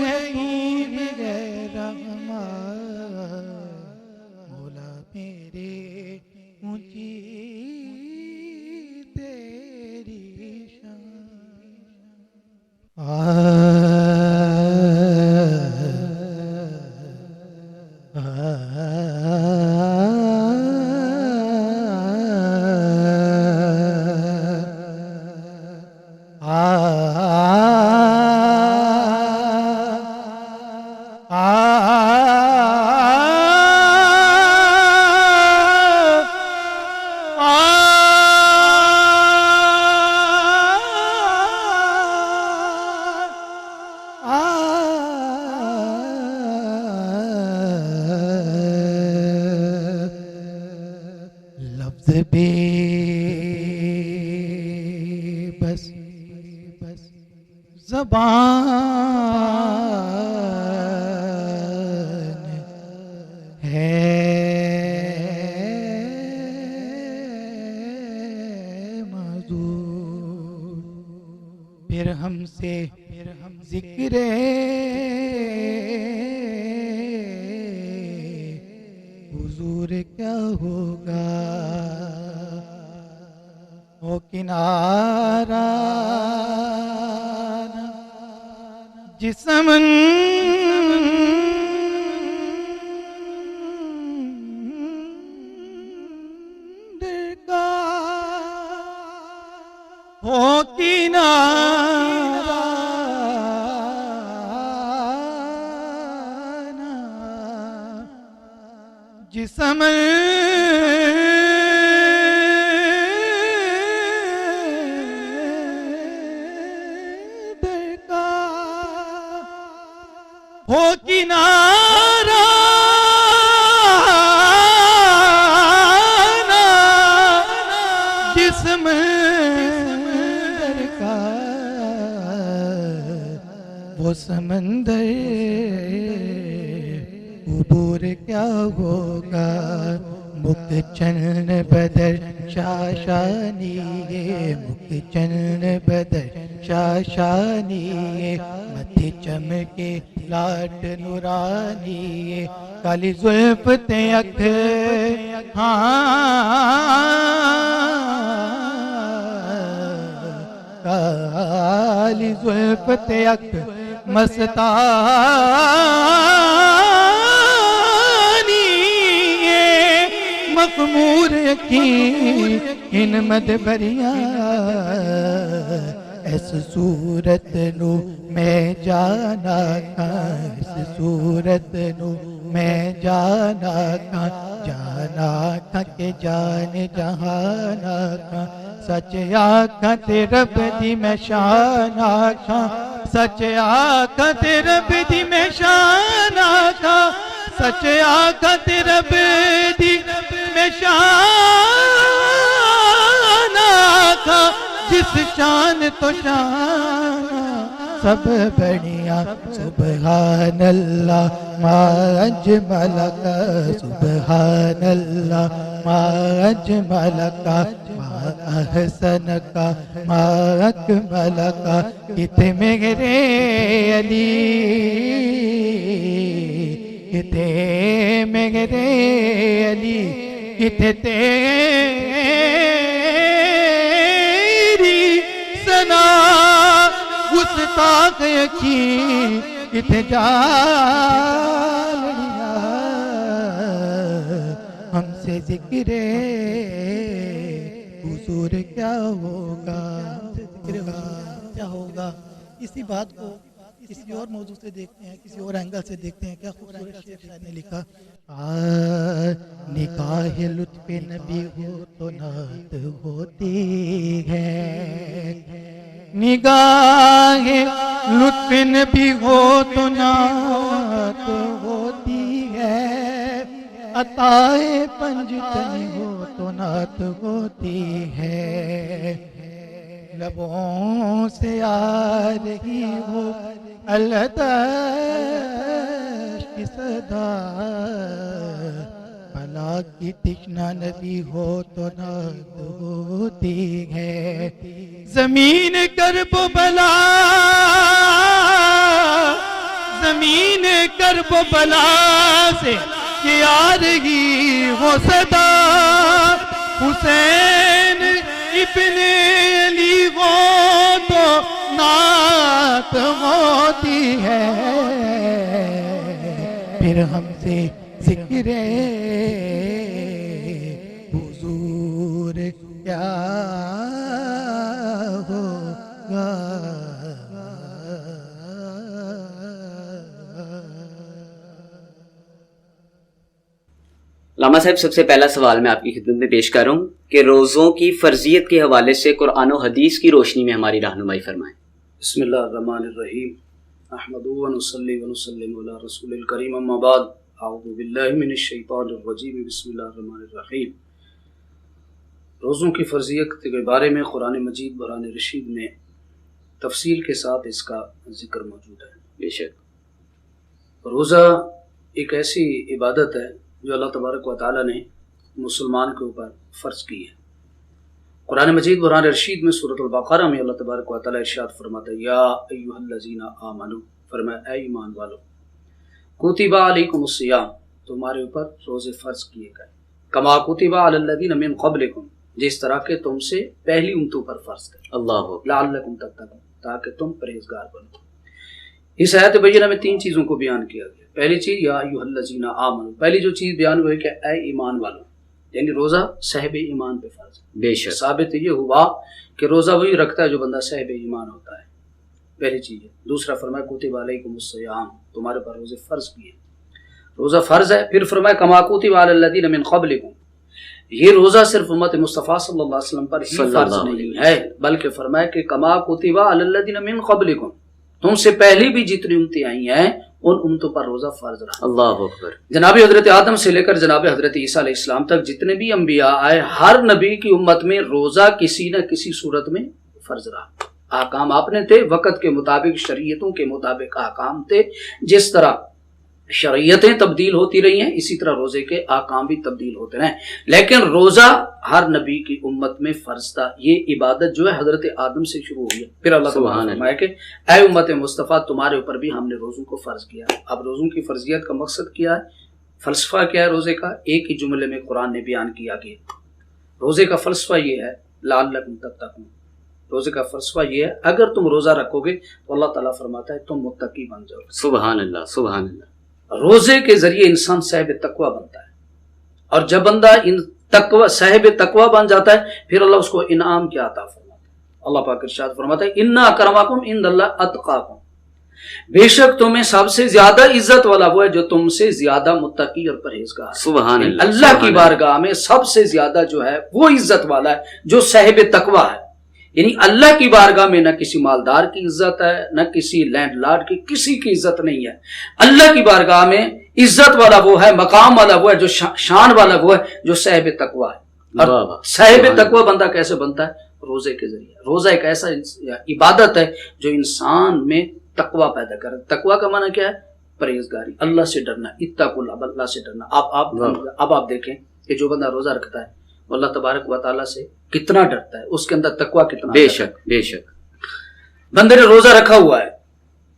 ہے ہی رحمان، مولا میرے اونچی تیری لفظ بے بس زبان ہے معذور، پھر ہم سے ذکر حضور کیا ہوگا، وہ کنارہ جسم کا ہو کنارہ جسم ہو کنارہ جسم کا وہ سمندر عبور کیا ہوگا، مکھ چن بدر شاشانی، مکھ چن بدر شاشانی، متھے چمکے لاٹ نورانی، کالی زلف تے اکھ کالی زلف تے اکھ مستانی، مخمور یقین ان مد بریاں، اس صورت نو میں جانا کھاں، اس صورت نو میں جانا کھاں، جانا کھاں کہ جان جہانا کھاں، سچ آکھاں تے رب دی میں شان آکھاں، سچ آکھاں تے رب دی میں شان آکھاں، سچ آکھاں تے رب دی میں شان آکھاں، جس شان تو شان سب بڑیاں، سبحان اللہ ما اجمل کا، سبحان اللہ ما اجمل کا، ما احسن کا، ما اکمل کا، کتے میرے علی، کتے میرے علی، کتے تیری سنا گستاخ یقین، کتے جالیا ہم سے ذکر حضور کیا ہوگا، ذکر حضور کیا ہوگا۔ اسی بات کو کسی اور موضوع سے دیکھتے ہیں، کسی اور اینگل سے دیکھتے ہیں، کیا خوبصورت شیخ صاحب نے لکھا، نگاہ لطف نبی ہو تو نعت ہوتی ہے، نگاہ لطف نبی ہو تو نعت ہوتی ہے، عطائے پنجتن ہو تو نعت ہوتی ہے، لبوں سے آ رہی ہو العطش کی صدا، بلا کی تشنا نبی ہو تو نعت ہوتی ہے، زمین کرب و بلا زمین کرب و بلا سے یہ آ رہی وہ صدا، حسین ابن علی وہ تو نعت ہوتی ہے، پھر ہم سے ذکر حضور کیا ہوگا۔ علامہ صاحب، سب سے پہلا سوال میں آپ کی خدمت میں پیش کر رہا ہوں کہ روزوں کی فرضیت کے حوالے سے قرآن و حدیث کی روشنی میں ہماری رہنمائی فرمائیں۔ بسم اللہ الرحمن الرحیم، احمدہ و نصلی و نسلم علی رسول الکریم، اما بعد، اعوذ باللہ من الشیطان الرجیم، بسم اللہ الرحمن الرحیم۔ روزوں کی فرضیت کے بارے میں قرآن مجید قرآن رشید میں تفصیل کے ساتھ اس کا ذکر موجود ہے۔ بے شک روزہ ایک ایسی عبادت ہے جو اللہ تبارک و تعالیٰ نے مسلمان کے اوپر فرض کی ہے۔ قرآن مجید قرآن رشید میں سورۃ البقرہ میں اللہ تبارک و تعالیٰ ارشاد فرماتا ہے، یا ایھا الذین آمنوا، فرمایا اے ایمان والو، کتب علیکم الصیام، تمہارے اوپر روزے فرض کیے گئے، کما کتب علی الذین من قبلکم، جس طرح کہ تم سے پہلی امتوں پر فرض کرے، اللہ لعلکم تتقون، تاکہ تم پرہیزگار بنو۔ اس آیت بینہ میں تین چیزوں کو بیان کیا گیا۔ پہلی چیز یا ایھا الذین آمنوا، پہلی جو چیز بیان ہوئی کہ اے ایمان والو، یعنی روزہ صاحب ایمان پہ فرض ہے۔ بے شک ثابت یہ ہوا کہ روزہ وہی رکھتا ہے جو بندہ صاحب ایمان ہوتا ہے، پہلی چیز ہے۔ دوسرا فرمایا کتب علیکم الصیام، تمہارے پر روزے فرض کیے، روزہ فرض ہے۔ پھر فرمایا کما کتب علی الذین من قبلکم، یہ روزہ صرف امت مصطفیٰ صلی اللہ علیہ وسلم پر ہی فرض نہیں ہے، بلکہ فرمایا کہ کما کتب علی الذین من قبلکم، تم سے پہلی بھی جتنی امتیں آئی ہیں ان امتوں پر روزہ فرض رہا۔ اللہ اکبر۔ جناب حضرت آدم سے لے کر جناب حضرت عیسیٰ علیہ السلام تک جتنے بھی انبیاء آئے، ہر نبی کی امت میں روزہ کسی نہ کسی صورت میں فرض رہا۔ احکام آپ نے تھے، وقت کے مطابق شریعتوں کے مطابق احکام تھے۔ جس طرح شریعتیں تبدیل ہوتی رہی ہیں، اسی طرح روزے کے احکام بھی تبدیل ہوتے رہے، لیکن روزہ ہر نبی کی امت میں فرض تھا۔ یہ عبادت جو ہے حضرت آدم سے شروع ہوئی ہے۔ پھر اللہ تعالیٰ نے فرمایا کہ اے امت مصطفیٰ، تمہارے اوپر بھی ہم نے روزوں کو فرض کیا۔ اب روزوں کی فرضیت کا مقصد کیا ہے، فلسفہ کیا ہے روزے کا؟ ایک ہی جملے میں قرآن نے بیان کیا کہ روزے کا فلسفہ یہ ہے، لعلکم تتقون، روزے کا فلسفہ یہ ہے اگر تم روزہ رکھو گے تو اللہ تعالیٰ فرماتا ہے تم متقی بن جاؤ گے۔ سبحان اللہ، سبحان اللہ۔ روزے کے ذریعے انسان صاحب تقوی بنتا ہے، اور جب بندہ صاحب تقوی بن جاتا ہے پھر اللہ اس کو انعام کیا عطا فرماتا ہے۔ اللہ پاک ارشاد فرماتا ہے اِنَّ أَكْرَمَكُمْ عِندَ اللَّهِ أَتْقَاكُمْ، بے شک تمہیں سب سے زیادہ عزت والا وہ ہے جو تم سے زیادہ متقی اور پرہیزگار ہے۔ سبحان اللہ۔ اللہ کی بارگاہ میں سب سے زیادہ جو ہے وہ عزت والا ہے جو صاحب تقوی ہے۔ یعنی اللہ کی بارگاہ میں نہ کسی مالدار کی عزت ہے، نہ کسی لینڈ لارڈ کی، کسی کی عزت نہیں ہے۔ اللہ کی بارگاہ میں عزت والا وہ ہے، مقام والا وہ ہے، جو شان والا وہ ہے جو صاحب تقوی ہے۔ اور صاحب تقوی بندہ کیسے بنتا ہے؟ روزے کے ذریعے۔ روزہ ایک ایسا عبادت ہے جو انسان میں تقوی پیدا کرے۔ تقوی کا معنی کیا ہے؟ پرہیزگاری، اللہ سے ڈرنا، اتقوا اللہ، اللہ سے ڈرنا۔ اب آپ دیکھیں کہ جو بندہ روزہ رکھتا ہے وہ اللہ تبارک و تعالیٰ سے کتنا ڈرتا ہے، اس کے اندر تقوی کتنا۔ بے شک بے شک۔ بندے نے روزہ رکھا ہوا ہے،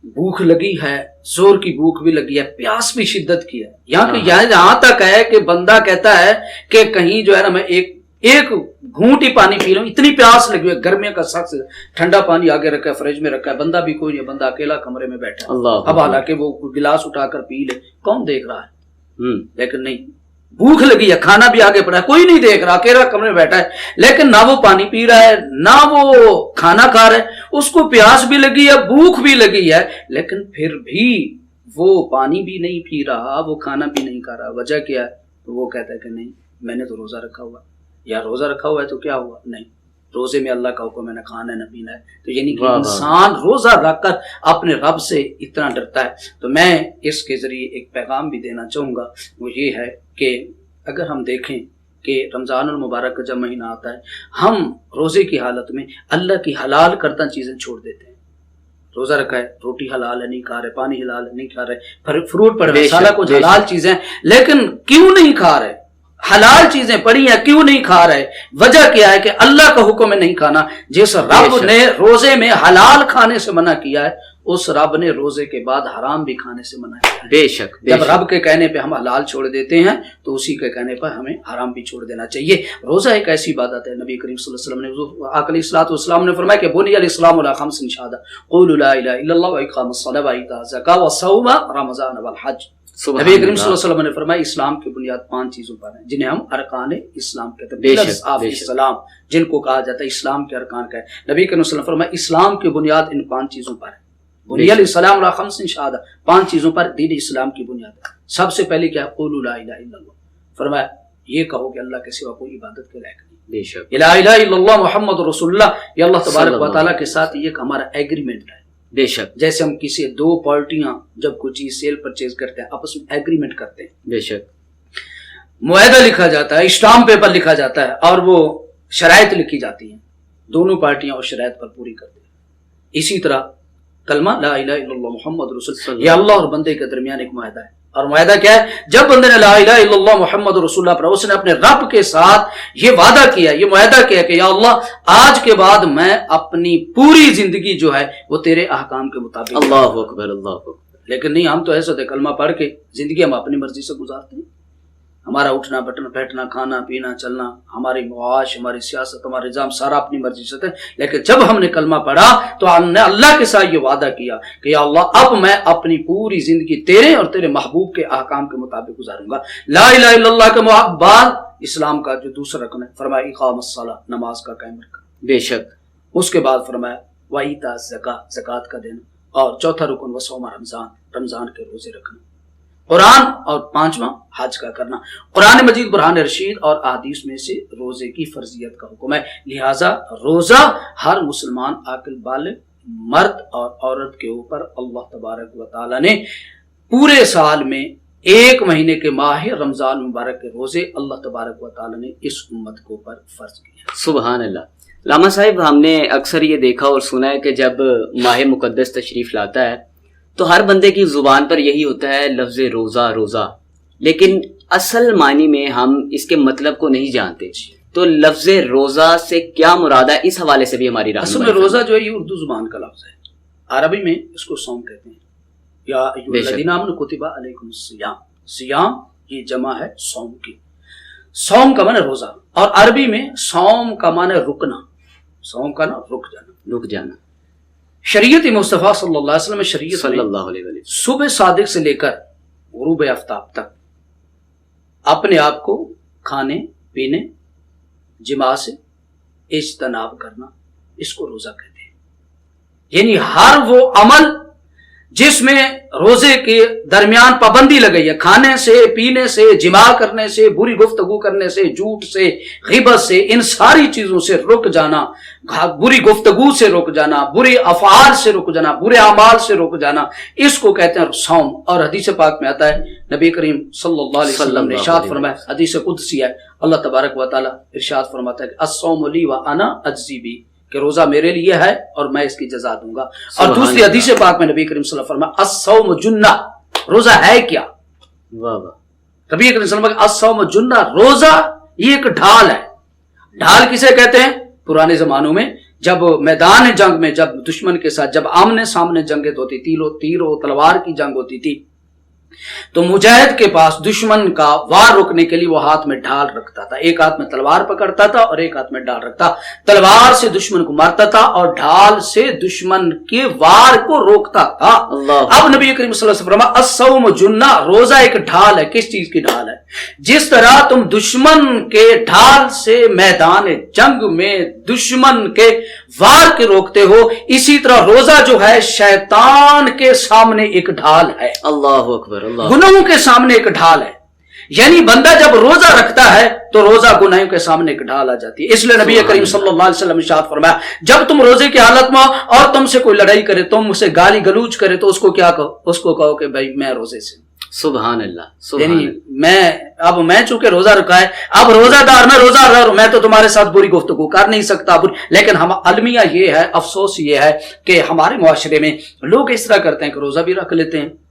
بھوک لگی ہے، زور کی بھوک بھی لگی ہے، پیاس بھی شدت کی ہے، یہاں تک ہے کہ بندہ کہتا ہے کہ کہیں جو ہے نا میں ایک گھونٹ ہی پانی پی لوں، اتنی پیاس لگی ہے، گرمیوں کا سخت ٹھنڈا پانی آگے رکھا ہے، فریج میں رکھا ہے، بندہ بھی کوئی نہیں، بندہ اکیلا کمرے میں بیٹھا ہے۔ اب حالانکہ وہ گلاس اٹھا کر پی لے، کون دیکھ رہا ہے؟ لیکن نہیں، بھوک لگی ہے، کھانا بھی آگے پڑا ہے، کوئی نہیں دیکھ رہا، اکیلا کمرے میں بیٹھا ہے، لیکن نہ وہ پانی پی رہا ہے نہ وہ کھانا کھا رہا ہے، اس کو پیاس بھی لگی ہے، بھوک بھی لگی ہے، لیکن پھر بھی وہ پانی بھی نہیں پی رہا، وہ کھانا بھی نہیں کھا رہا۔ وجہ کیا ہے؟ تو وہ کہتا ہے کہ نہیں، میں نے تو روزہ رکھا ہوا، یا روزہ رکھا ہوا ہے تو کیا ہوا؟ نہیں، روزے میں اللہ کا حکم ہے، نہ کھانا ہے نہ پینا ہے۔ تو یعنی کہ انسان روزہ رکھ کر اپنے رب سے اتنا ڈرتا ہے۔ تو میں اس کے ذریعے ایک پیغام بھی دینا چاہوں گا، وہ یہ ہے کہ اگر ہم دیکھیں کہ رمضان المبارک کا جب مہینہ آتا ہے، ہم روزے کی حالت میں اللہ کی حلال کردہ چیزیں چھوڑ دیتے ہیں۔ روزہ رکھا ہے، روٹی حلال ہے نہیں کھا رہے، پانی حلال ہے نہیں کھا رہے، فروٹ پڑے ہوئے، سارا کچھ حلال چیزیں، لیکن کیوں نہیں کھا رہے؟ حلال چیزیں پڑی ہیں، کیوں نہیں کھا رہے؟ وجہ کیا ہے کہ اللہ کا حکم ہے نہیں کھانا۔ جس رب نے روزے میں حلال کھانے سے منع کیا ہے اس رب نے روزے کے بعد حرام بھی کھانے سے منع کیا ہے. بے شک بے جب شک. رب کے کہنے پہ ہم حلال چھوڑ دیتے ہیں تو اسی کے کہنے پر ہمیں حرام بھی چھوڑ دینا چاہیے. روزہ ایک ایسی عبادت ہے, نبی کریم صلی اللہ علیہ وسلم نے آقا علیہ الصلوۃ والسلام نے فرمایا کہ بنی الاسلام علی خمس شہادہ قولوا لا الہ الا اللہ واقام الصلاۃ وایتاء الزکاۃ وصوم رمضان والحج. نبی کریم صلی اللہ علیہ وسلم نے فرمایا اسلام کی بنیاد 5 چیزوں پر ہے جنہیں ہم ارکان اسلام کہتے ہیں. پلرز آف اسلام جن کو کہا جاتا ہے اسلام کے ارکان کا ہے. نبی کریم صلی اللہ علیہ وسلم نے فرمایا اسلام کی بنیاد ان 5 چیزوں پر ہے. بنی الاسلام علی خمس شہادہ, 5 چیزوں پر دین اسلام کی بنیاد ہے. سب سے پہلے کیا ہے؟ قولوا لا الہ الا اللہ. فرمایا یہ کہو کہ اللہ کے سوا کوئی عبادت کے لائق نہیں. بے شک لا الہ الا اللہ محمد رسول اللہ, یہ اللہ تبارک و تعالیٰ کے ساتھ یہ ہمارا ایگریمنٹ ہے. بے شک جیسے ہم کسی 2 پارٹیاں جب کوئی چیز سیل پرچیز کرتے ہیں آپس میں ایگریمنٹ کرتے ہیں, بے شک معاہدہ لکھا جاتا ہے, اسٹامپ پیپر لکھا جاتا ہے اور وہ شرائط لکھی جاتی ہیں, دونوں پارٹیاں اس شرائط پر پوری کرتے ہیں. اسی طرح کلمہ لا الہ الا اللہ محمد رسول اللہ, یہ اللہ اور بندے کے درمیان ایک معاہدہ ہے. اور معاہدہ کیا ہے؟ جب بندے نے لا الہ الا اللہ محمد رسول اللہ پر اس نے اپنے رب کے ساتھ یہ وعدہ کیا, یہ معاہدہ کیا کہ یا اللہ آج کے بعد میں اپنی پوری زندگی جو ہے وہ تیرے احکام کے مطابق. اللہ اکبر اللہ اکبر. لیکن نہیں, ہم تو ایسا تھے کلمہ پڑھ کے زندگی ہم اپنی مرضی سے گزارتے ہیں. ہمارا اٹھنا بیٹھنا کھانا پینا چلنا, ہماری معاش, ہماری سیاست, ہمارے نظام سارا اپنی مرضی سے تھے. لیکن جب ہم نے کلمہ پڑھا تو ہم نے اللہ کے ساتھ یہ وعدہ کیا کہ یا اللہ اب میں اپنی پوری زندگی تیرے اور تیرے محبوب کے احکام کے مطابق گزاروں گا. لا الہ الا اللہ کے بعد اسلام کا جو دوسرا رکن ہے فرمایا اقام الصلاۃ, نماز کا قائم رکھنا. بے شک. اس کے بعد فرمایا وایتاء الزکاۃ, زکوٰۃ کا دینا. اور چوتھا رکن وصوم رمضان, رمضان کے روزے رکھنا. قرآن, اور 5واں حج کا کرنا. قرآن مجید برہان رشید اور احادیث میں سے روزے کی فرضیت کا حکم ہے. لہٰذا روزہ ہر مسلمان عاقل بالغ مرد اور عورت کے اوپر اللہ تبارک و تعالیٰ نے پورے سال میں 1 مہینے کے ماہ رمضان مبارک کے روزے اللہ تبارک و تعالیٰ نے اس امت کے اوپر فرض کیا. سبحان اللہ. علامہ صاحب ہم نے اکثر یہ دیکھا اور سنا ہے کہ جب ماہ مقدس تشریف لاتا ہے تو ہر بندے کی زبان پر یہی ہوتا ہے لفظ روزہ روزہ, لیکن اصل معنی میں ہم اس کے مطلب کو نہیں جانتے. تو لفظ روزہ سے کیا مراد ہے, اس حوالے سے بھی ہماری رہنمائی. اصل میں روزہ جو ہے یہ اردو زبان کا لفظ ہے, عربی میں اس کو صوم کہتے ہیں. یا ایھا الذین آمنوا کتب علیکم الصیام, سیام یہ جمع ہے صوم کی. صوم کا معنی روزہ, اور عربی میں صوم کا معنی رکنا, صوم کا نا رک جانا. شریعت مصطفیٰ صلی اللہ علیہ وسلم شریعت صلی اللہ علیہ وسلم صبح صادق سے لے کر غروب آفتاب تک اپنے آپ کو کھانے پینے جماع سے اجتناب کرنا, اس کو روزہ کہتے ہیں. یعنی ہر وہ عمل جس میں روزے کے درمیان پابندی لگئی ہے, کھانے سے پینے سے جماع کرنے سے بری گفتگو کرنے سے جھوٹ سے غیبت سے, ان ساری چیزوں سے رک جانا, بری گفتگو سے رک جانا, برے افعال سے رک جانا, برے اعمال سے رک جانا, اس کو کہتے ہیں صوم. اور حدیث پاک میں آتا ہے نبی کریم صلی اللہ علیہ وسلم نے ارشاد فرمایا, حدیث قدسی ہے, اللہ تبارک و تعالی ارشاد فرماتا ہے کہ الصوم لی وانا اجزی بی, کہ روزہ میرے لیے ہے اور میں اس کی جزا دوں گا. اور دوسری حدیث پاک میں نبی کریم صلی اللہ علیہ وسلم فرمایا الصوم جنہ, روزہ ہے کیا؟ واہ واہ. نبی کریم صلی اللہ علیہ وسلم الصوم جنہ, روزہ یہ ایک ڈھال ہے. ڈھال کسے کہتے ہیں؟ پرانے زمانوں میں جب میدان جنگ میں جب دشمن کے ساتھ جب آمنے سامنے جنگیں ہوتی, تیر و تلوار کی جنگ ہوتی تھی, تو مجاہد کے پاس دشمن کا وار روکنے کے لیے وہ ہاتھ میں ڈھال رکھتا تھا. ایک ہاتھ میں تلوار پکڑتا تھا اور ایک ہاتھ میں ڈھال رکھتا. تلوار سے دشمن کو مارتا تھا اور ڈھال سے دشمن کے وار کو روکتا تھا. اب نبی کریم صلی اللہ علیہ وسلم فرمایا الصوم جنہ, روزہ ایک ڈھال ہے. کس چیز کی ڈھال ہے؟ جس طرح تم دشمن کے ڈھال سے میدان جنگ میں دشمن کے وار کے روکتے ہو, اسی طرح روزہ جو ہے شیطان کے سامنے ایک ڈھال ہے. اللہ اکبر. گناہوں کے سامنے ایک ڈھال ہے. یعنی بندہ جب روزہ رکھتا ہے تو روزہ گناہوں کے سامنے ایک ڈھال آ جاتی ہے. اس لیے نبی کریم صلی اللہ علیہ وسلم نے ارشاد فرمایا جب تم روزے کی حالت میں اور تم سے کوئی لڑائی کرے, تم سے گالی گلوچ کرے, تو اس کو کیا کہو؟ اس کو کہو کہ بھائی میں روزے سے. سبحان اللہ. یعنی میں چونکہ روزہ رکھا ہے, اب روزہ دار میں روزہ رہا, میں تو تمہارے ساتھ بری گفتگو کر نہیں سکتا. لیکن ہم المیہ یہ ہے, افسوس یہ ہے کہ ہمارے معاشرے میں لوگ اس طرح کرتے ہیں کہ روزہ بھی رکھ لیتے ہیں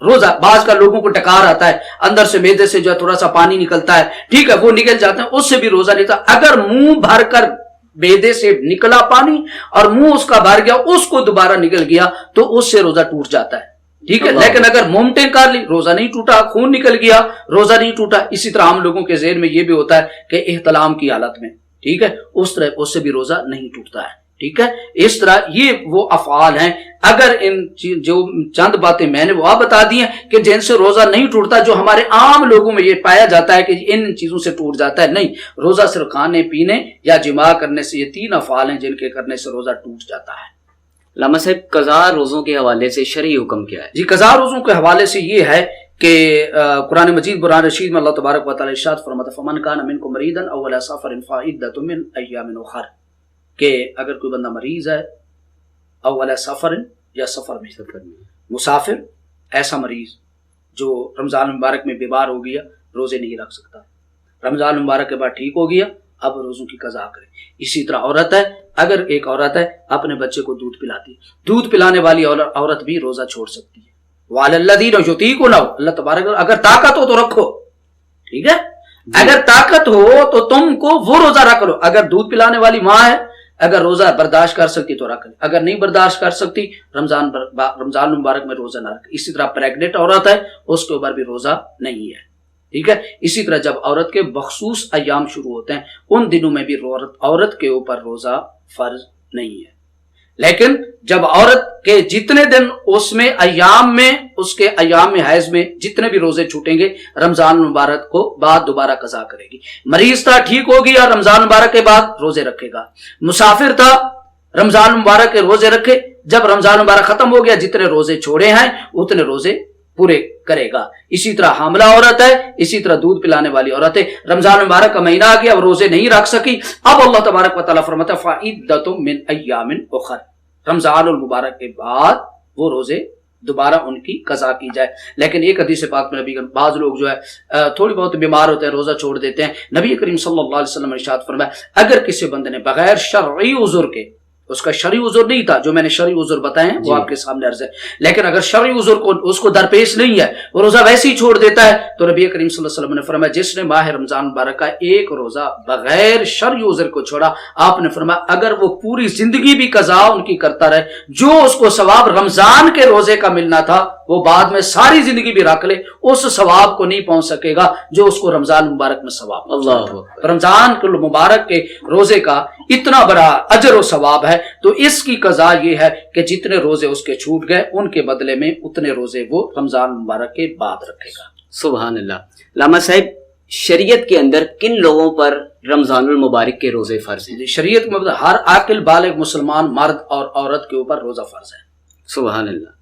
روزہ بعض کا لوگوں کو ڈکار آتا ہے, اندر سے معدے سے جو ہے تھوڑا سا پانی نکلتا ہے, ٹھیک ہے, وہ نکل جاتا ہے, اس سے بھی روزہ نہیں تھا. اگر منہ بھر کر معدے سے نکلا پانی اور منہ اس کا بھر گیا, اس کو دوبارہ نکل گیا, تو اس سے روزہ ٹوٹ جاتا ہے, ٹھیک ہے. لیکن اگر مومٹیں کر لی, روزہ نہیں ٹوٹا, خون نکل گیا, روزہ نہیں ٹوٹا. اسی طرح ہم لوگوں کے ذہن میں یہ بھی ہوتا ہے کہ احتلام کی حالت میں, ٹھیک ہے, اس طرح اس سے بھی روزہ نہیں ٹوٹتا ہے, ٹھیک ہے. اس طرح یہ وہ افعال ہیں. اگر ان جو چند باتیں میں نے وہ بتا دی ہیں کہ جن سے روزہ نہیں ٹوٹتا, جو ہمارے عام لوگوں میں یہ پایا جاتا ہے کہ ان چیزوں سے ٹوٹ جاتا ہے, نہیں, روزہ صرف کھانے پینے یا جماع کرنے سے, یہ 3 افعال ہیں جن کے کرنے سے روزہ ٹوٹ جاتا ہے. علامہ صاحب قضا روزوں کے حوالے سے شرعی حکم کیا ہے؟ جی, قضا روزوں کے حوالے سے یہ ہے کہ قرآن مجید قرآن رشید میں اللہ تبارک و تعالی ارشاد فرماتا ہے فمن کان منکم مریضا او علی سفر فعدۃ من ایام اخر, کہ اگر کوئی بندہ مریض ہے, او علی سفر یا سفر میں, مسافر, ایسا مریض جو رمضان مبارک میں بیمار ہو گیا, روزے نہیں رکھ سکتا, رمضان مبارک کے بعد ٹھیک ہو گیا, اب روزوں کی قضا کرے. اسی طرح عورت ہے, اگر ایک عورت ہے اپنے بچے کو دودھ پلاتی ہے, دودھ پلانے والی عورت بھی روزہ چھوڑ سکتی ہے. وعلی الذین یطیقونہ, اللہ تبارک اگر طاقت ہو تو رکھو, ٹھیک ہے, اگر طاقت ہو تو تم کو وہ روزہ رکھ لو. اگر دودھ پلانے والی ماں ہے, اگر روزہ برداشت کر سکتی تو رکھ لے, اگر نہیں برداشت کر سکتی رمضان مبارک میں روزہ نہ رکھے. اسی طرح پریگننٹ عورت ہے, اس کے اوپر بھی روزہ نہیں ہے, ٹھیک ہے. اسی طرح جب عورت کے مخصوص ایام شروع ہوتے ہیں, ان دنوں میں بھی عورت کے اوپر روزہ فرض نہیں ہے. لیکن جب عورت کے جتنے دن اس میں ایام میں, اس کے ایام میں حیض میں جتنے بھی روزے چھوٹیں گے, رمضان مبارک کو بعد دوبارہ قضا کرے گی. مریض تھا, ٹھیک ہو گیا, رمضان مبارک کے بعد روزے رکھے گا. مسافر تھا, رمضان مبارک کے روزے رکھے, جب رمضان مبارک ختم ہو گیا, جتنے روزے چھوڑے ہیں اتنے روزے پورے کرے گا. اسی طرح حاملہ عورت ہے, اسی طرح دودھ پلانے والی عورت ہے, رمضان مبارک کا مہینہ آ گیا, اب روزے نہیں رکھ سکی, اب اللہ تبارک و تعالیٰ فرماتا ہے فعدۃ من ایام اخر, رمضان المبارک کے بعد وہ روزے دوبارہ ان کی قضا کی جائے. لیکن ایک حدیث پاک میں نبی بعض لوگ جو ہے تھوڑی بہت بیمار ہوتے ہیں, روزہ چھوڑ دیتے ہیں. نبی کریم صلی اللہ علیہ وسلم نے ارشاد فرمایا اگر کسی بندے نے بغیر شرعی عذر کے, اس کا شرعی عذر نہیں تھا, جو میں نے شرعی عذر بتائے ہیں وہ آپ کے سامنے عرض ہے, لیکن اگر شرعی عذر کو اس کو درپیش نہیں ہے, وہ روزہ ویسے ہی چھوڑ دیتا ہے, تو نبی کریم صلی اللہ علیہ وسلم نے فرمایا جس نے ماہ رمضان مبارک کا ایک روزہ بغیر شرعی عذر کو چھوڑا, آپ نے فرمایا اگر وہ پوری زندگی بھی قضا ان کی کرتا رہے, جو اس کو ثواب رمضان کے روزے کا ملنا تھا وہ بعد میں ساری زندگی بھی رکھ لے, اس ثواب کو نہیں پہنچ سکے گا جو اس کو رمضان مبارک میں ثواب. اللہ, رمضان کے مبارک کے روزے کا اتنا بڑا اجر و ثواب ہے, تو اس کی قضا یہ ہے کہ جتنے روزے اس کے چھوٹ گئے ان کے بدلے میں اتنے روزے وہ رمضان مبارک کے بعد رکھے گا. سبحان اللہ. علامہ صاحب شریعت کے اندر کن لوگوں پر رمضان المبارک کے روزے فرض ہیں؟ شریعت میں ہر عاقل بالغ مسلمان مرد اور عورت کے اوپر روزہ فرض ہے. سبحان اللہ.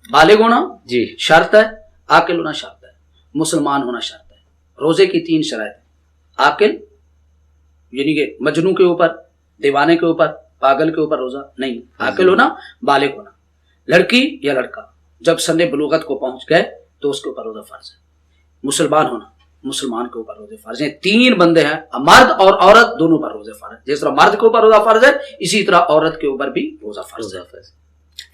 بالغ ہونا جی شرط ہے, عاقل ہونا شرط ہے, مسلمان ہونا شرط ہے. روزے کی 3 شرائط ہیں. عاقل یعنی کہ مجنون کے اوپر, دیوانے کے اوپر, پاگل کے اوپر روزہ نہیں. عاقل ہونا, بالغ ہونا. لڑکی یا لڑکا جب سن بلوغت کو پہنچ گئے تو اس کے اوپر روزہ فرض ہے. مسلمان ہونا, مسلمان کے اوپر روزے فرض ہیں. 3 بندے ہیں, مرد اور عورت دونوں پر روزے فرض ہے. جس طرح مرد کے اوپر روزہ فرض ہے, اسی طرح عورت کے اوپر بھی روزہ فرض ہے.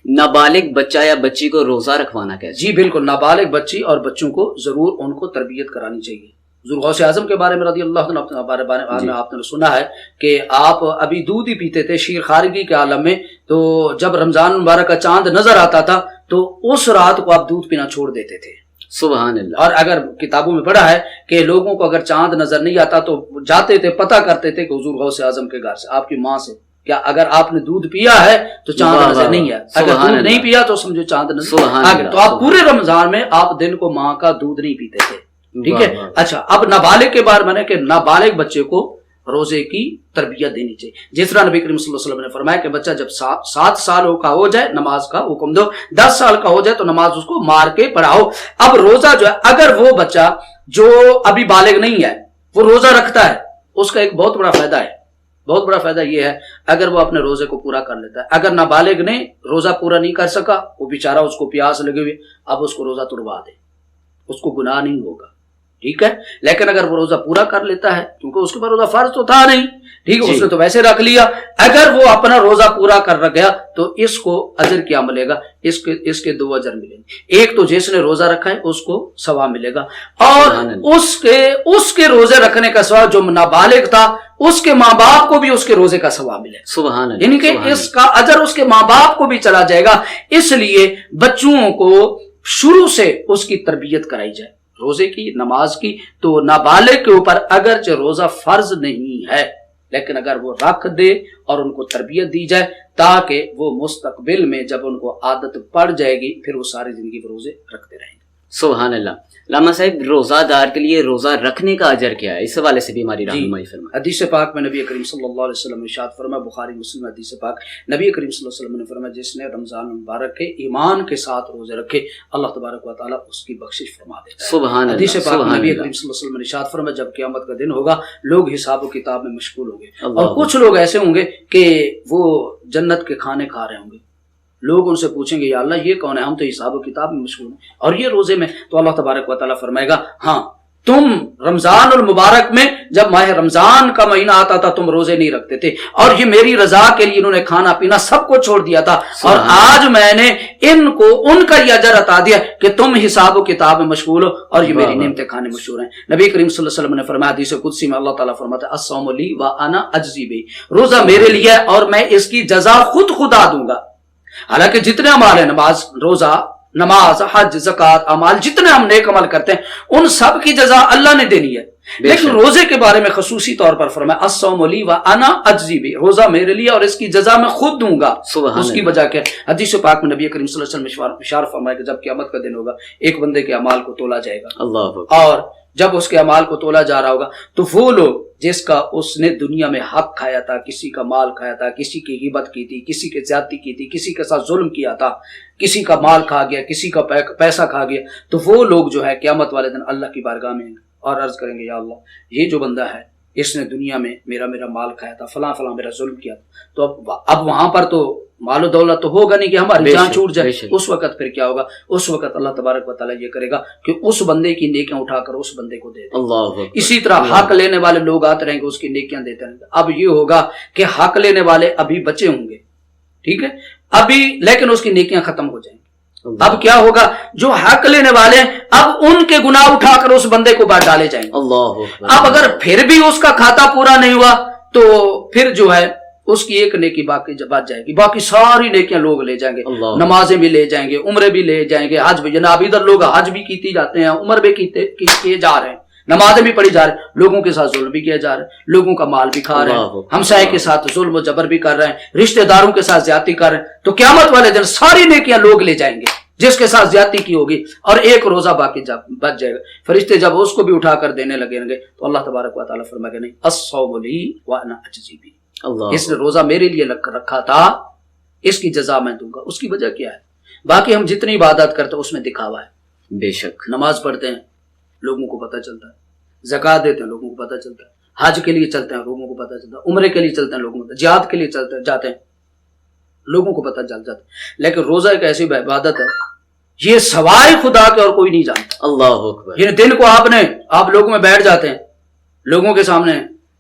نابالغ بچہ یا بچی کو روزہ رکھوانا کیسے؟ جی بالکل, نابالغ بچی اور بچوں کو ضرور ان کو تربیت کرانی چاہیے. حضور غوث اعظم کے بارے میں رضی اللہ عنہ آپ نے سنا ہے کہ آپ ابھی دودھ ہی پیتے تھے شیر خارگی کے عالم میں, تو جب رمضان مبارک کا چاند نظر آتا تھا تو اس رات کو آپ دودھ پینا چھوڑ دیتے تھے. سبحان اللہ. اور اگر کتابوں میں پڑھا ہے کہ لوگوں کو اگر چاند نظر نہیں آتا تو جاتے تھے, پتہ کرتے تھے کہ حضور غوث اعظم کے گھر سے, آپ کی ماں سے, کیا اگر آپ نے دودھ پیا ہے تو چاند نظر نہیں ہے, اگر دودھ نہیں پیا تو سمجھو چاند نظر آ گیا. تو آپ پورے رمضان میں آپ دن کو ماں کا دودھ نہیں پیتے تھے, ٹھیک ہے. اچھا, اب نابالغ کے بارے میں کہ نابالغ بچے کو روزے کی تربیت دینی چاہیے. جس طرح نبی کریم صلی اللہ علیہ وسلم نے فرمایا کہ بچہ جب 7 سال کا ہو جائے نماز کا حکم دو, 10 سال کا ہو جائے تو نماز اس کو مار کے پڑھاؤ. اب روزہ جو ہے, اگر وہ بچہ جو ابھی بالغ نہیں ہے وہ روزہ رکھتا ہے, اس کا ایک بہت بڑا فائدہ ہے. بہت بڑا فائدہ یہ ہے اگر وہ اپنے روزے کو پورا کر لیتا ہے. اگر نابالغ نے روزہ پورا نہیں کر سکا, وہ بیچارہ اس کو پیاس لگے ہوئے, اب اس کو روزہ توڑوا دے, اس کو گناہ نہیں ہوگا, ٹھیک ہے، لیکن اگر وہ روزہ پورا کر لیتا ہے، کیونکہ اس کے اوپر روزہ فرض تو تھا نہیں، ٹھیک ہے، اس نے تو ویسے رکھ لیا، اگر وہ اپنا روزہ پورا کر رکھ گیا تو اس کو اجر کیا ملے گا؟ اس کے 2 اجر ملیں گے، ایک تو جس نے روزہ رکھا ہے اس کو ثواب ملے گا، اور اس کے روزے رکھنے کا ثواب، جو نابالغ تھا اس کے ماں باپ کو بھی اس کے روزے کا ثواب ملے گا، سبحان اللہ، یعنی کہ اس کا اجر اس کے ماں باپ کو بھی چلا جائے گا۔ اس لیے بچوں کو شروع سے اس کی تربیت کرائی جائے روزے کی، نماز کی، تو نابالغ کے اوپر اگرچہ روزہ فرض نہیں ہے لیکن اگر وہ رکھ دے اور ان کو تربیت دی جائے تاکہ وہ مستقبل میں جب ان کو عادت پڑ جائے گی پھر وہ ساری زندگی وہ روزے رکھتے رہیں گے۔ سبحان اللہ۔ علامہ صاحب، روزہ دار کے لیے روزہ رکھنے کا اجر کیا ہے؟ اس حوالے سے بھی ہماری رہنمائی فرمائیں۔ حدیث پاک میں نبی کریم صلی اللہ علیہ وسلم نے ارشاد فرمایا، بخاری مسلم حدیث پاک، نبی کریم صلی اللہ علیہ وسلم نے فرمایا جس نے رمضان مبارک کے ایمان کے ساتھ روزے رکھے اللہ تبارک و تعالیٰ اس کی بخشش فرما دیتا ہے۔ سبحان اللہ۔ حدیث پاک میں نبی کریم صلی اللہ علیہ وسلم نے ارشاد فرمایا جب قیامت کا دن ہوگا لوگ حساب و کتاب میں مشغول ہوں گے، اور کچھ لوگ ایسے ہوں گے کہ وہ جنت کے کھانے کھا رہے ہوں گے، لوگ ان سے پوچھیں گے یا اللہ یہ کون ہے، ہم تو حساب و کتاب میں مشغول ہیں اور یہ روزے میں، تو اللہ تبارک و تعالیٰ فرمائے گا ہاں تم رمضان المبارک میں جب ماہ رمضان کا مہینہ آتا تھا تم روزے نہیں رکھتے تھے، اور یہ میری رضا کے لیے انہوں نے کھانا پینا سب کو چھوڑ دیا تھا، اور آج میں نے ان کو ان کا یہ اجر عطا دیا کہ تم حساب و کتاب میں مشغول ہو اور یہ میری نعمتیں کھانے مشہور ہیں۔ نبی کریم صلی اللہ علیہ وسلم نے فرمایا حدیث قدسی میں اللہ تعالیٰ فرماتا ہے الصوم لی وانا اجزی بہ، روزہ میرے لیے ہے اور میں اس کی جزا خدا دوں گا۔ حالانکہ جتنے عمال ہیں، نماز، روزہ، نماز، حج، زکوٰۃ، اعمال، جتنے ہم نیک عمل کرتے ہیں ان سب کی جزا اللہ نے دینی ہے، لیکن روزے کے بارے میں خصوصی طور پر فرمایا الصوم لی وانا اجزی بہ، روزہ میرے لیے اور اس کی جزا میں خود دوں گا۔ اس کی وجہ کیا؟ حدیث پاک میں نبی کریم صلی اللہ علیہ وسلم نے اشارہ فرمایا کہ جب قیامت کا دن ہوگا ایک بندے کے اعمال کو تولا جائے گا، اللہ، اور جب اس کے اعمال کو تولا جا رہا ہوگا تو وہ لوگ جس کا اس نے دنیا میں حق کھایا تھا، کسی کا مال کھایا تھا، کسی کی غیبت کی تھی، کسی کی زیادتی کی تھی، کسی کے ساتھ ظلم کیا تھا، کسی کا مال کھا گیا، کسی کا پیسہ کھا گیا، تو وہ لوگ جو ہے قیامت والے دن اللہ کی بارگاہ میں اور عرض کریں گے یا اللہ یہ جو بندہ ہے اس نے دنیا میں میرا مال کھایا تھا، فلاں فلاں میرا ظلم کیا تھا، تو اب وہاں پر تو مال و دولت تو ہوگا نہیں کہ ہماری جان چھوٹ جائے، اس وقت پھر کیا ہوگا؟ اس وقت اللہ تبارک و تعالیٰ یہ کرے گا کہ اس بندے کی نیکیاں اٹھا کر اس بندے کو دے دے۔ اسی طرح حق لینے والے لوگ آتے رہیں گے اس کی نیکیاں دیتے رہیں گے۔ اب یہ ہوگا کہ حق لینے والے ابھی بچے ہوں گے، ٹھیک ہے، ابھی، لیکن اس کی نیکیاں ختم ہو جائیں گی۔ اب کیا ہوگا؟ جو حق لینے والے ہیں اب ان کے گناہ اٹھا کر اس بندے کو بانٹ ڈالے جائیں گے۔ اب اگر پھر بھی اس کا کھاتا پورا نہیں ہوا تو پھر جو ہے اس کی ایک نیکی باقی بچ جائے گی، باقی ساری نیکیاں لوگ لے جائیں گے، نمازیں بھی لے جائیں گے، عمرے بھی لے جائیں گے، حج بھی، جناب ادھر لوگ حج بھی کیتے جاتے ہیں، عمر بھی کیے جا رہے ہیں، نمازیں بھی پڑھی جا رہے ہیں، لوگوں کے ساتھ ظلم بھی کیا جا رہا ہے، لوگوں کا مال بھی کھا رہے ہیں، ہمسائے کے ساتھ ظلم و جبر بھی کر رہے ہیں، رشتہ داروں کے ساتھ زیادتی کر رہے ہیں، تو قیامت والے دن ساری نیکیاں لوگ لے جائیں گے جس کے ساتھ زیادتی کی ہوگی، اور ایک روزہ باقی بچ جائے گا۔ فرشتے جب اس کو بھی اٹھا کر دینے لگیں گے تو اللہ تبارک و تعالیٰ فرمائے گا نہیں الصوم لی وانا اجزی بہ، اس نے روزہ میرے لیے رکھا تھا اس کی جزا میں دوں گا۔ اس کی وجہ کیا ہے؟ باقی ہم جتنی عبادت کرتے ہیں اس میں دکھاوا ہے، بے شک، نماز پڑھتے ہیں لوگوں کو پتہ چلتا ہے، زکوٰۃ دیتے ہیں لوگوں کو پتہ چلتا ہے، حج کے لیے چلتے ہیں لوگوں کو پتہ چلتا ہے، عمرے کے لیے چلتے ہیں لوگوں کو، جہاد کے لیے جاتے ہیں لوگوں کو پتہ چل جاتا ہے، لیکن روزہ ایک ایسی عبادت ہے یہ سوائے خدا کے اور کوئی نہیں جانتا۔ اللہ اکبر۔ یہ دن کو آپ لوگوں میں بیٹھ جاتے ہیں لوگوں کے سامنے،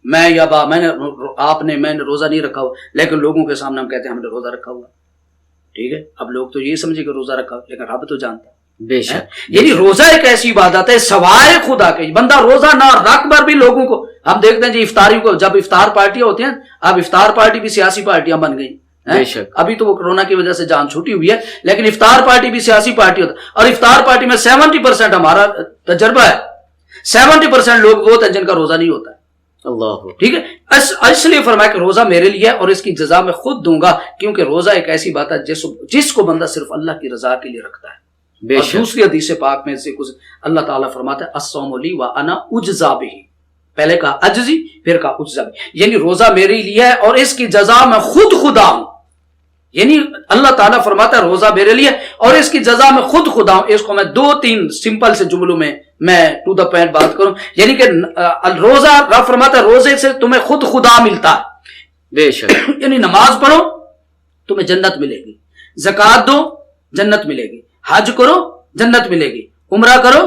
میں نے روزہ نہیں رکھا ہوا، لیکن لوگوں کے سامنے ہم کہتے ہیں ہم نے روزہ رکھا ہوا، ٹھیک ہے، اب لوگ تو یہ سمجھے کہ روزہ رکھا ہوا، لیکن رب تو جانتا ہے۔ بے شک، یعنی روزہ ایک ایسی عبادت ہے سوائے خدا کے، بندہ روزہ نہ رکھ کر بھی لوگوں کو، ہم دیکھتے ہیں جی افطاری کو، جب افطار پارٹیاں ہوتی ہیں، اب افطار پارٹی بھی سیاسی پارٹیاں بن گئی، ابھی تو وہ کورونا کی وجہ سے جان چھوٹی ہوئی ہے، لیکن افطار پارٹی بھی سیاسی پارٹی ہوتا ہے، اور افطار پارٹی میں 70% ہمارا تجربہ ہے، 70% لوگ وہ ہیں جن کا روزہ نہیں ہوتا ہے، اللہ، ٹھیک ہے، اس لیے فرمایا کہ روزہ میرے لیے اور اس کی جزا میں خود دوں گا، کیونکہ روزہ ایک ایسی بات ہے جس کو بندہ صرف اللہ کی رضا کے لیے رکھتا ہے۔ اور دوسری حدیث پاک میں سے کچھ اللہ تعالیٰ فرماتا ہے الصوم لی وانا اجزی بہ، پہلے کہا اجزی پھر کہا اجزی بہ، یعنی روزہ میرے لیے ہے اور اس کی جزا میں خود خدا ہوں، یعنی اللہ تعالیٰ فرماتا ہے روزہ میرے لیے اور اس کی جزا میں خود خدا ہوں۔ اس کو میں 2-3 سمپل سے جملوں میں ٹو دا پوائنٹ بات کروں، یعنی کہ روزہ رب فرماتا ہے روزے سے تمہیں خود خدا ملتا ہے، بے شک، یعنی نماز پڑھو تمہیں جنت ملے گی، زکوٰۃ دو جنت ملے گی، حج کرو جنت ملے گی، عمرہ کرو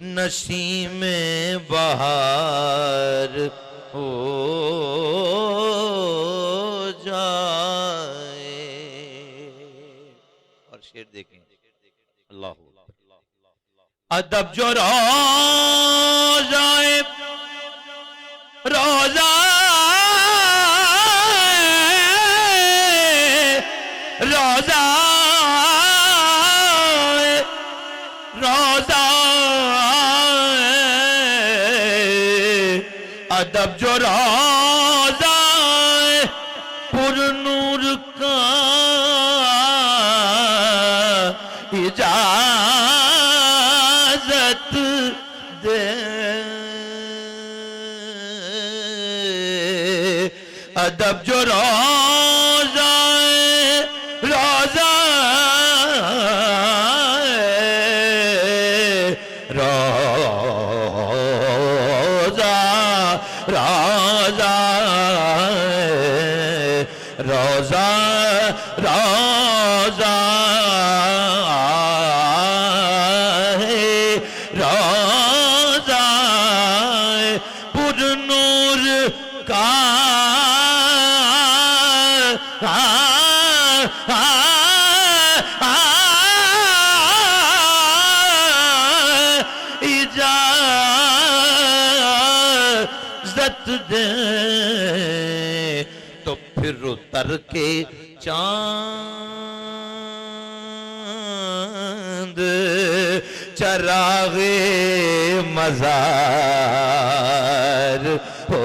نسیم بہار ہو جائے. اور شعر دیکھیں. اللہ ادب جو روزہ روزہ روزہ روزہ ادب جو روزہ پر نور کا اجازت دے. ادب جو روزہ روزہ روزہ روزہ روزہ روزہ پر نور کا اجازت دے. تو پھر اتر کے چاند چراغ مزار ہو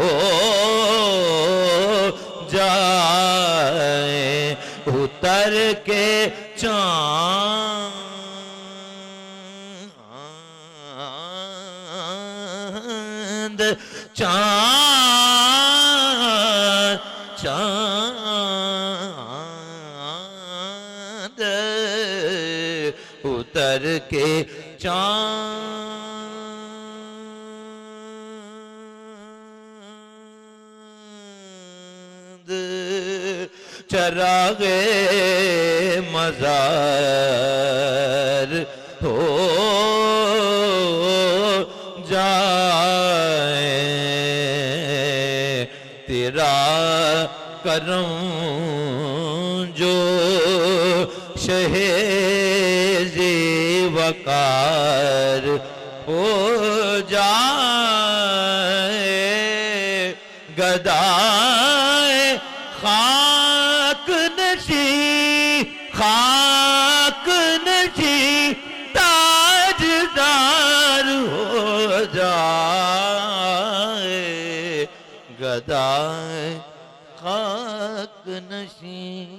جائے. اتر کے چاند چاند اتر کے چاند چراغ مزار ہو جائے. تیرا کرم جو شہ وقار ہو جائے. گدائے خاک نشی تاجدار ہو جائے. گدائے خاک نشین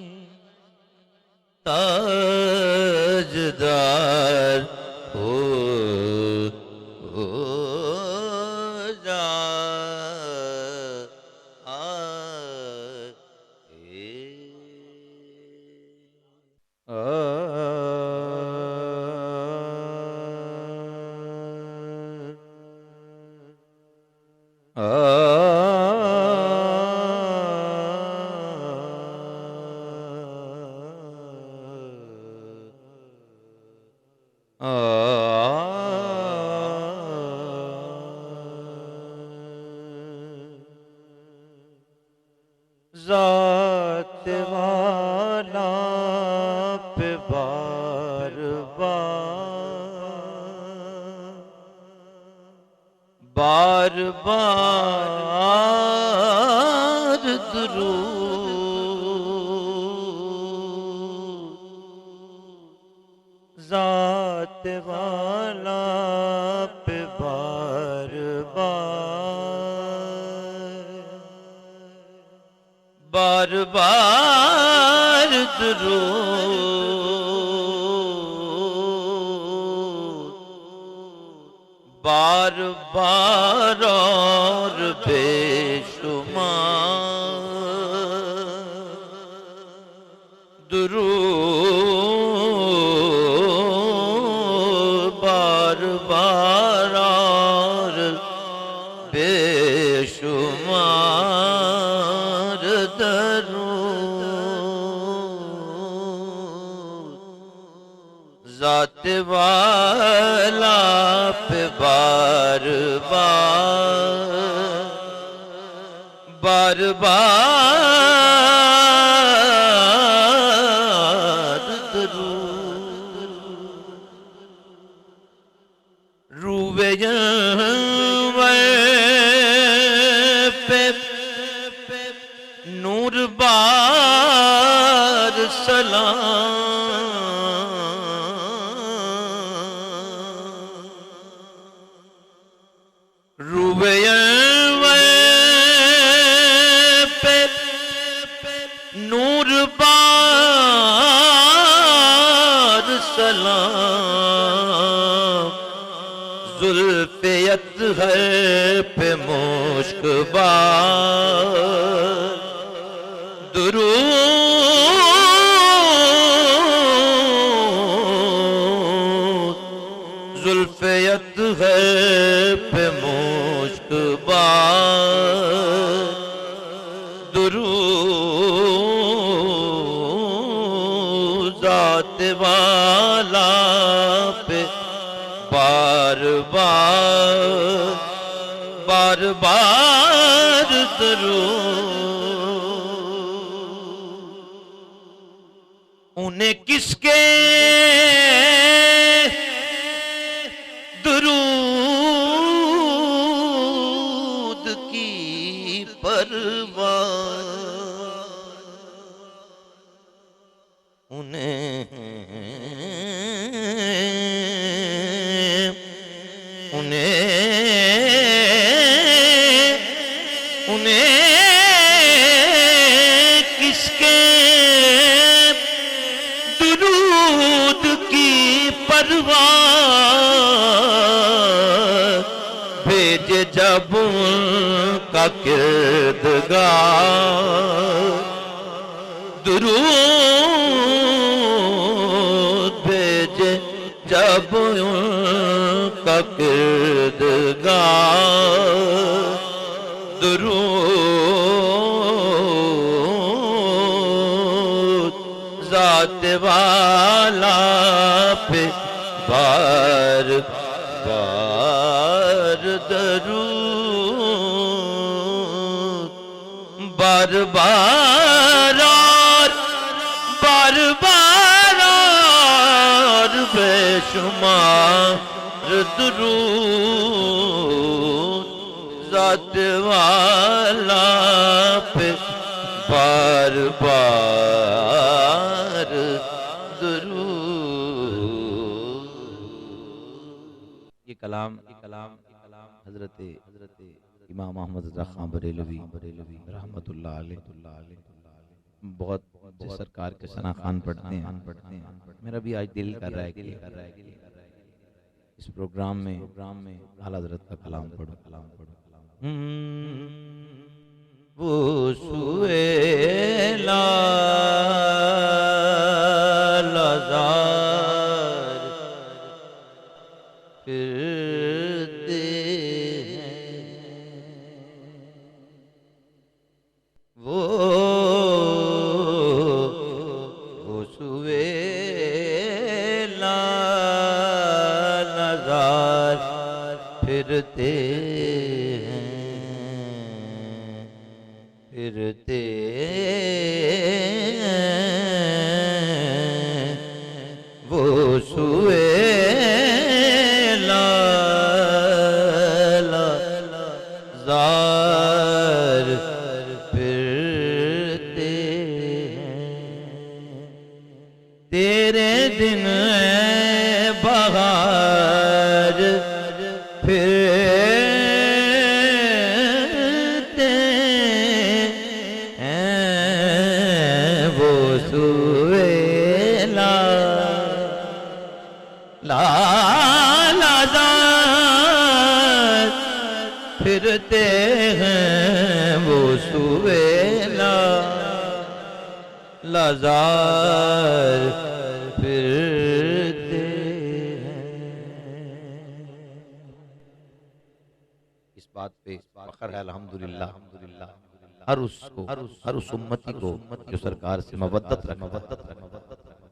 تاجدار ہو ذات والا پہ بار بار بار درود. ذات والا پہ بار بار بار درود. بار بار اور بے شمار درود. بار بار اور بے شمار درود. ذات والا پہ بار بار درود روے پہ نور بار سلام روے پہ نور بار سلام زلف اطہر پہ مشک بار درود زلف اطہر پہ مشک بار درود ذات والا پہ بار بار درود انہیں کس کے درود کی پرواہ انہیں کس کے درود کی پرواہ بھیجے جب ان کا کردگار درود بھیجے جب ان کا کردگار درود ذات والا پہ بار درود بار بے شمار درود ذات والا پہ بار درود. یہ کلام حضرت امام احمد رضا خان بریلوی رحمت اللہ علیہ بہت سرکار کے ثنا خوان پڑھتے ہیں. میرا بھی آج دل کر رہا ہے کہ اس پروگرام میں اعلیٰ حضرت کا کلام پڑھو. وہ سوئے لازار پھرتے ہیں وہ سوئے لازار پھرتے وہ سوئے لازار پھرتے تیرے دن بہار پھرتے وہ سوئے لازار پھرتے ہیں وہ سوئے لازار پھرتے ہیں. اس بات پہ فخر ہے الحمدللہ ہر اس امتی کو جو سرکار سے مودت رکھتا ہے.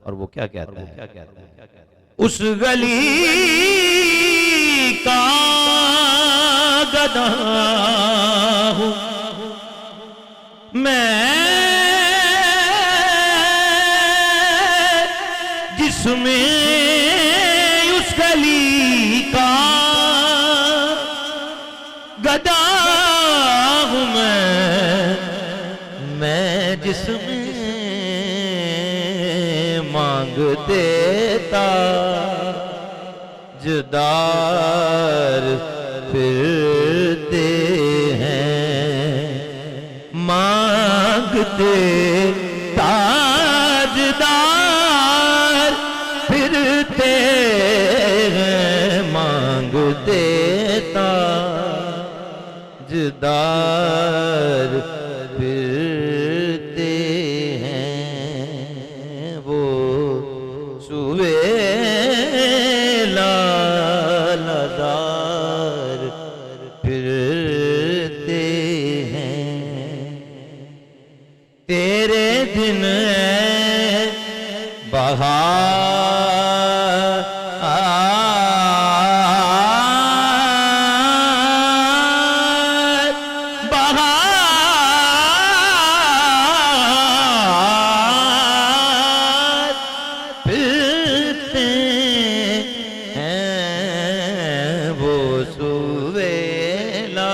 اور وہ کیا کہتا ہے؟ اس گلی کا گدا ہوں میں جس میں اس گلی کا گدا ہوں میں جس میں مانگ دیتا جدار پھرتے ہیں مانگتے تاجدار پھرتے ہیں مانگتے تاجدار پھرتے ہیں وہ سوے لالدار پھرتے ہیں تیرے دن بہار پھرتے ہیں وہ سویلا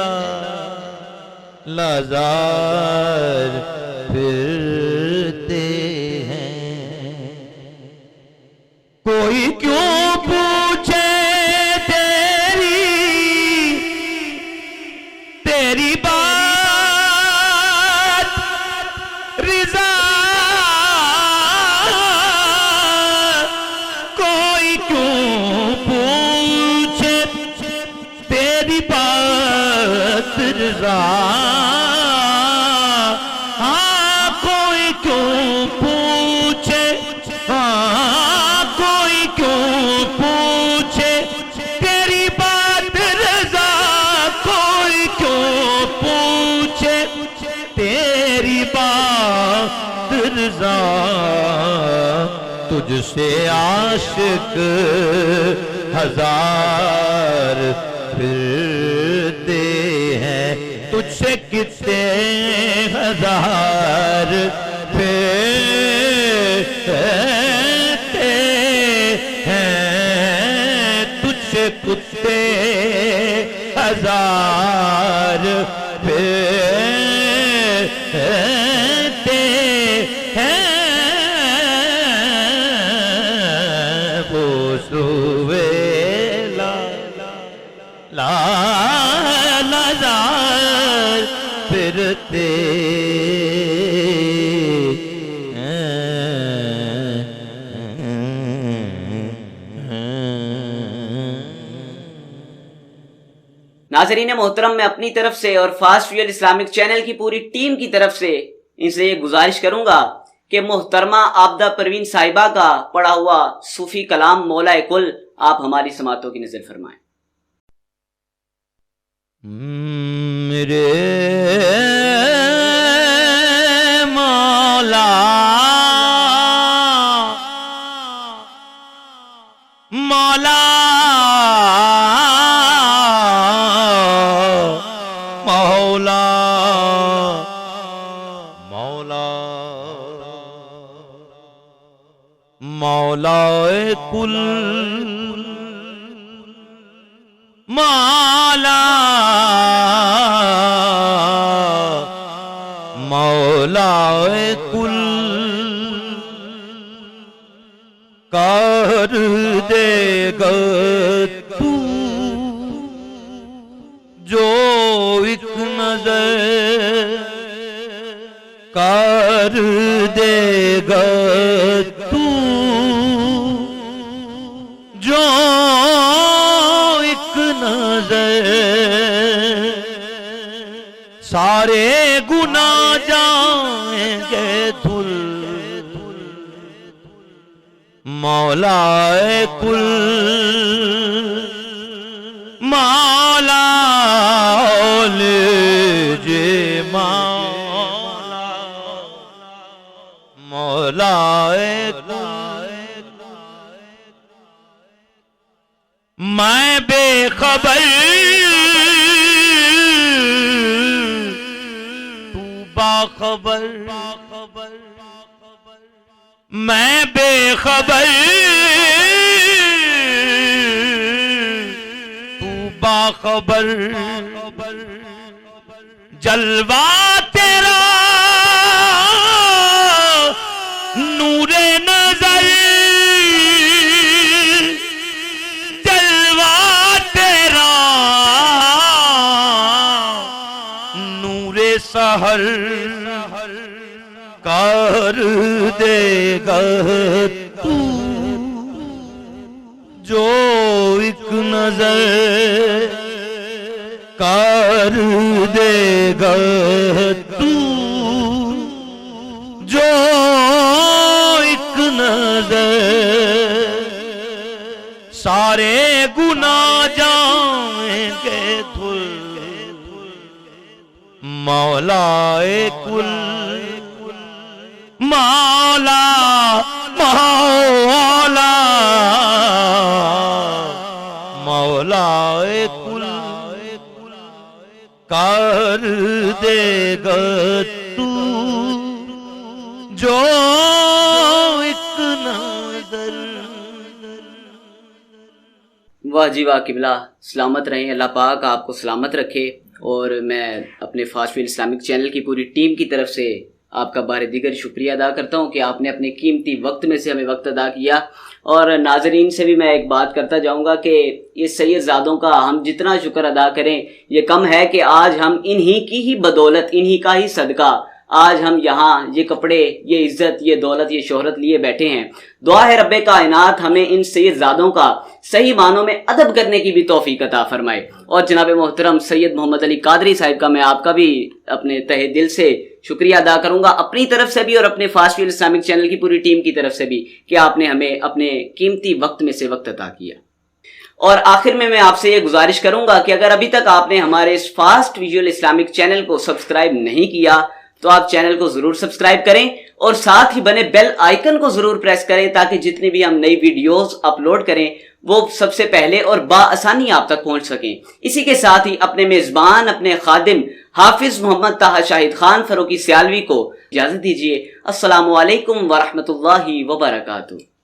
لازار پھرتے ہیں کوئی کیوں پوچھے تیری بات رضا کوئی کیوں پوچھے تیری بات رضا ہاں کوئی کیوں پوچھے ہاں کوئی کیوں پوچھے تیری بات رضا کوئی کیوں پوچھے تیری بات رضا تجھ سے عاشق ہزار پھرتے ہیں تجھ سے کتنے ہزار پھرتے ہیں تجھ سے کتنے ہزار پھرتے ہیں وہ سویلا لازار پھرتے ناظرین محترم، میں اپنی طرف سے اور فاسٹ ریئل اسلامک چینل کی پوری ٹیم کی طرف سے ان سے یہ گزارش کروں گا کہ محترمہ عابدہ پروین صاحبہ کا پڑھا ہوا صوفی کلام مولا کل آپ ہماری سماعتوں کی نظر فرمائیں۔ میرے مولا مولا مولا مولا مولا کل مولا مولا کل کر دے گا تو جو ایک نظر کر دے گا تو جو ایک نظر سارے گناہ جائیں گے دھل مولا کل مولا لیجے مولا مولا میں بے خبر باخبر میں بے خبر تو باخبر جلوہ تیرا نور نظر جلوہ تیرا نور سحر کر دے گا تو جو ایک نظر کر دے گا تو جو ایک نظر سارے گناہ جائیں گے دھل مولا کل مولا مولا مولا کل کر دے گا تو جو ایک نظر. واہ جی واہ قبلہ، سلامت رہیں، اللہ پاک آپ کو سلامت رکھے. اور میں اپنے فاسٹ فیلڈ اسلامک چینل کی پوری ٹیم کی طرف سے آپ کا بار دیگر شکریہ ادا کرتا ہوں کہ آپ نے اپنے قیمتی وقت میں سے ہمیں وقت ادا کیا. اور ناظرین سے بھی میں ایک بات کرتا جاؤں گا کہ یہ سید زادوں کا ہم جتنا شکر ادا کریں یہ کم ہے کہ آج ہم انہی کی ہی بدولت، انہی کا ہی صدقہ آج ہم یہاں یہ کپڑے، یہ عزت، یہ دولت، یہ شہرت لیے بیٹھے ہیں. دعا ہے رب کائنات ہمیں ان سید زادوں کا صحیح معنوں میں ادب کرنے کی بھی توفیق عطا فرمائے. اور جناب محترم سید محمد علی قادری صاحب کا میں آپ کا بھی اپنے تہہ دل سے شکریہ ادا کروں گا، اپنی طرف سے بھی اور اپنے فاسٹ فیلڈ اسلامک چینل کی پوری ٹیم کی طرف سے بھی، کہ آپ نے ہمیں اپنے قیمتی وقت میں سے وقت عطا کیا. اور آخر میں آپ سے یہ گزارش کروں گا کہ اگر ابھی تک آپ نے ہمارے اس فاسٹ ویژول اسلامک چینل کو سبسکرائب نہیں کیا تو آپ چینل کو ضرور سبسکرائب کریں اور ساتھ ہی بنے بیل آئیکن کو ضرور پریس کریں تاکہ جتنی بھی ہم نئی ویڈیوز اپلوڈ کریں وہ سب سے پہلے اور بآسانی آپ تک پہنچ سکیں. اسی کے ساتھ ہی اپنے میزبان، اپنے خادم حافظ محمد طاہر شاہد خان فاروقی سیالوی کو اجازت دیجیے. السلام علیکم ورحمۃ اللہ وبرکاتہ.